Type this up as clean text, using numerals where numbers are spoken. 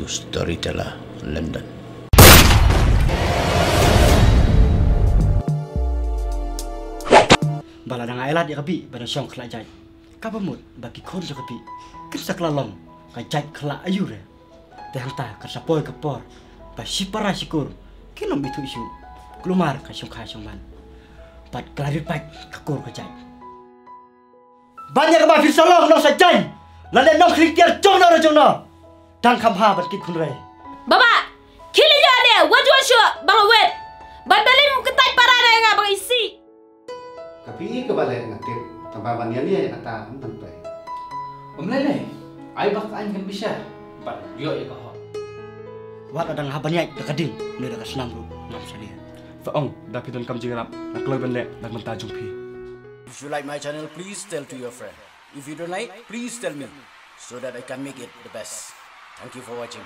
Storyteller London. Bala nang ailat ya kapi pada syong kelak jai. Kapamut bagi khon ja kapi. Kisah kelalong ka jai kelak ayu re. Tehang ta ka sapoi ka por. Ba sipara sikur. Kinom itu isu. Kelumar ka syong kha syong man. Pat klarit pat ka kur ka jai. Banyak ba fir salong no sa jai. Lalle no khrikiar chong no. Dang kham ha bat ki khun re. Baba, kili ja de waju shu bang wet. Ban belim ketai parada nga bang isi. Tapi kebalik ngatip tanpa bandian dia kata tentu. Lele, ai bak an kan bisa. Ban yo ya kau. Wat adang ha banyak da kading ne da senam ru ngam sania. Fa ong da pidon kam jingrap nak loy bende nak menta jumpi. If you like my channel, please tell to your friend. If you don't like, please tell me so that I can make it the best. Thank you for watching.